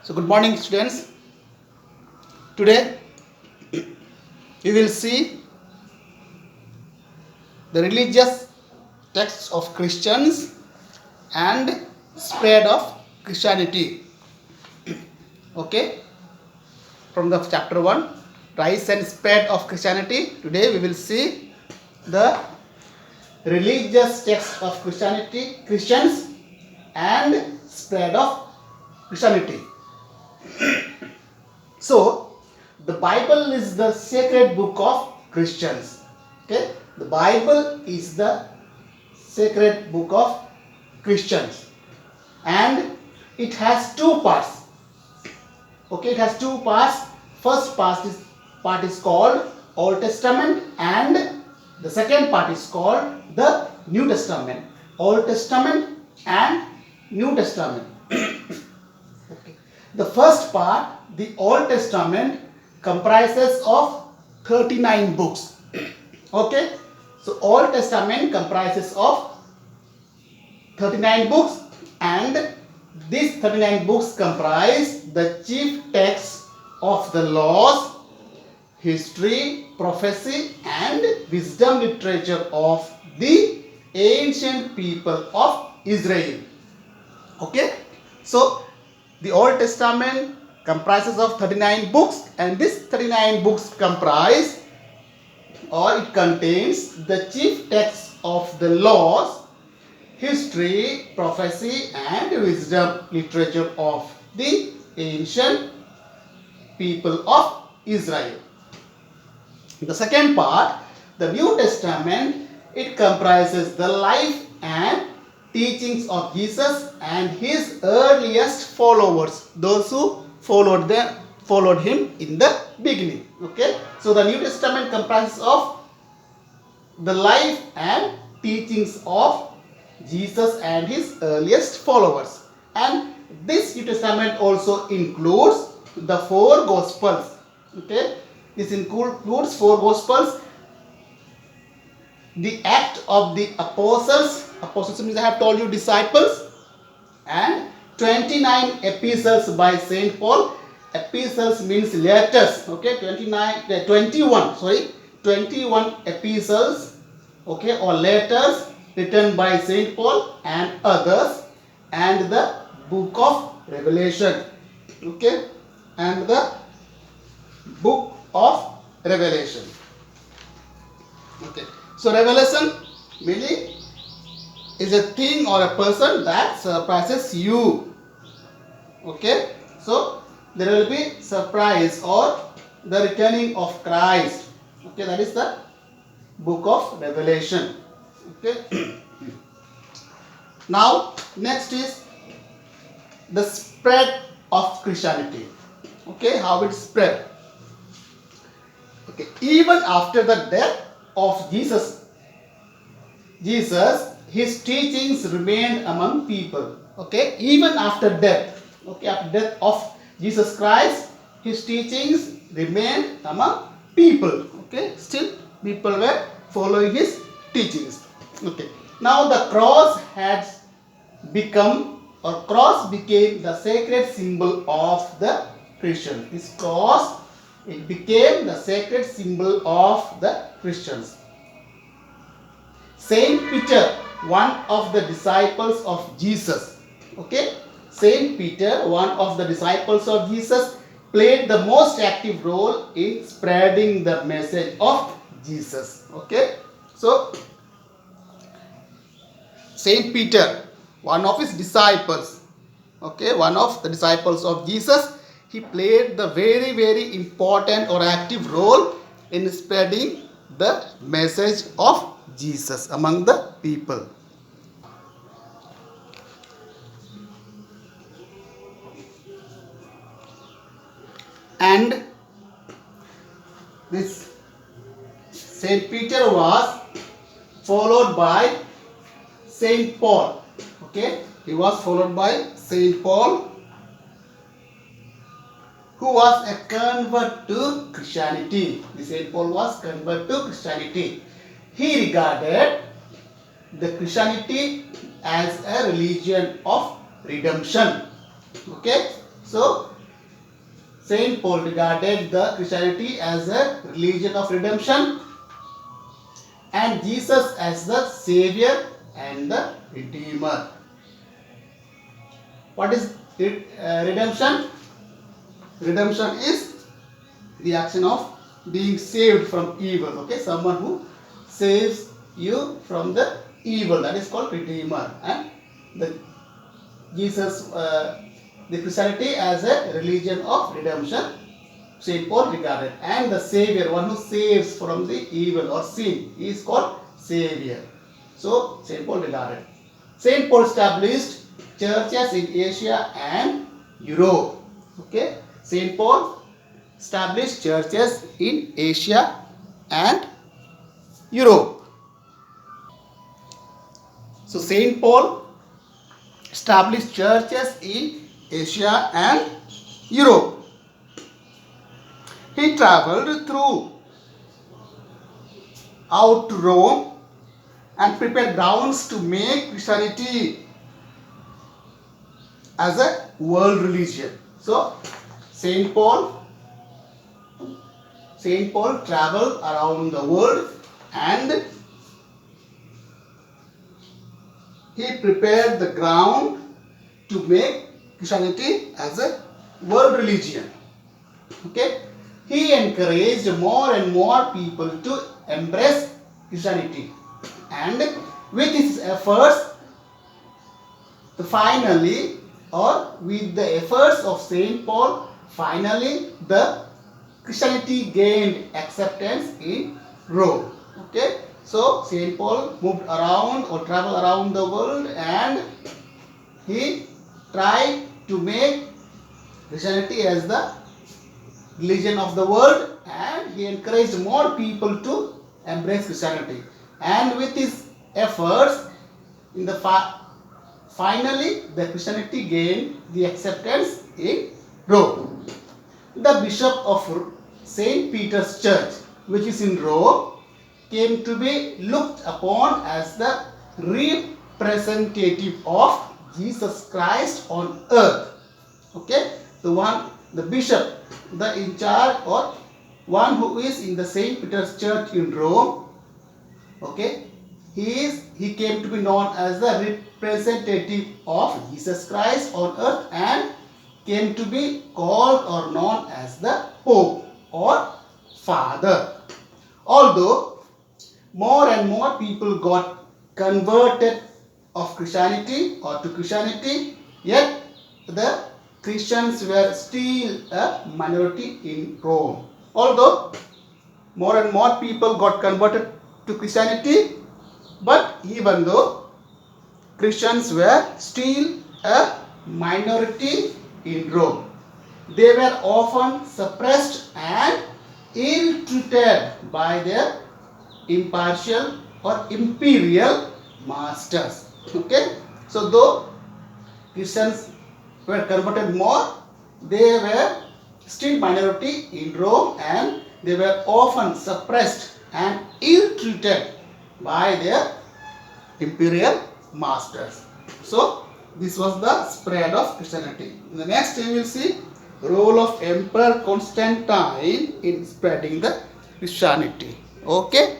So good morning students. Today we will see the religious texts of Christians and spread of Christianity. Okay, from the chapter 1, rise and spread of Christianity. Today we will see the religious texts of Christians and spread of Christianity. So, the Bible is the sacred book of Christians. Okay, the Bible is the sacred book of Christians, and it has two parts. Okay, it has two parts. First part is called Old Testament, and the second part is called the New Testament. Old Testament and New Testament. Okay. The first part, the Old Testament, comprises of 39 books. Okay, so Old Testament comprises of 39 books, and these 39 books comprise the chief texts of the laws, history, prophecy, and wisdom literature of the ancient people of Israel. Okay, so the Old Testament comprises of 39 books, and these 39 books comprise, or it contains, the chief texts of the laws, history, prophecy, and wisdom literature of the ancient people of Israel. The second part, the New Testament, it comprises the life and teachings of Jesus and his earliest followers, those who followed him in the beginning. Okay, so the New Testament comprises of the life and teachings of Jesus and his earliest followers, and this New Testament also includes the four Gospels. Okay, this includes four Gospels, the Act of the Apostles means, I have told you, disciples, and 29 epistles by Saint Paul. Epistles means letters. Okay, 21 epistles, okay, or letters written by Saint Paul and others, and the book of Revelation. Okay, and the book of Revelation. Okay, so revelation meaning is a thing or a person that surprises you. Okay, so there will be surprise or the returning of Christ. Okay, that is the book of Revelation. Okay. Now next is the spread of Christianity. Okay, how it spread. Okay, even after the death of Jesus, his teachings remained among people. Okay, even after death. Okay, after death of Jesus Christ, his teachings remained among people. Okay, still people were following his teachings. Okay, now the cross became the sacred symbol of the Christians. This cross, it became the sacred symbol of the Christians. Saint Peter, one of the disciples of Jesus. Okay, Saint Peter, one of the disciples of Jesus, played the most active role in spreading the message of Jesus. Okay, so Saint Peter, one of his disciples, okay, one of the disciples of Jesus, he played the very, very important or active role in spreading the message of Jesus among the people. And this Saint Peter was followed by Saint Paul. Okay, he was followed by Saint Paul, who was a convert to Christianity. The Saint Paul was convert to Christianity. He regarded the Christianity as a religion of redemption. Okay, so Saint Paul regarded the Christianity as a religion of redemption and Jesus as the Savior and the Redeemer. What is redemption? Redemption is the action of being saved from evil. Okay, someone who saves you from the evil, that is called Redeemer. And the Jesus, the Christianity as a religion of redemption, Saint Paul regarded, and the Savior, one who saves from the evil or sin, is called Savior. So Saint Paul regarded. Saint Paul established churches in Asia and Europe. Okay, Saint Paul established churches in Asia and Europe. So Saint Paul established churches in Asia and Europe. He traveled through out to Rome and prepared grounds to make Christianity as a world religion. So Saint Paul traveled around the world and he prepared the ground to make Christianity as a world religion. Okay, he encouraged more and more people to embrace Christianity, and with his efforts, with the efforts of Saint Paul, finally the Christianity gained acceptance in Rome. Okay, so Saint Paul moved around or traveled around the world and he tried to make Christianity as the religion of the world, and he encouraged more people to embrace Christianity. And with his efforts, in the finally the Christianity gained the acceptance in Rome. The bishop of Saint Peter's Church, which is in Rome, came to be looked upon as the representative of Jesus Christ on earth. Okay, the bishop, the in charge, or one who is in the Saint Peter's Church in Rome. Okay, he came to be known as the representative of Jesus Christ on earth and came to be called or known as the Pope or Father. Although more and more people got converted of Christianity or to Christianity, yet the Christians were still a minority in Rome. Although more and more people got converted to Christianity, but even though Christians were still a minority in Rome, they were often suppressed and ill-treated by their impartial or imperial masters. Okay, so though Christians were converted more, they were still minority in Rome and they were often suppressed and ill-treated by their imperial masters. So this was the spread of Christianity. In the next we will see role of Emperor Constantine in spreading the Christianity. Okay.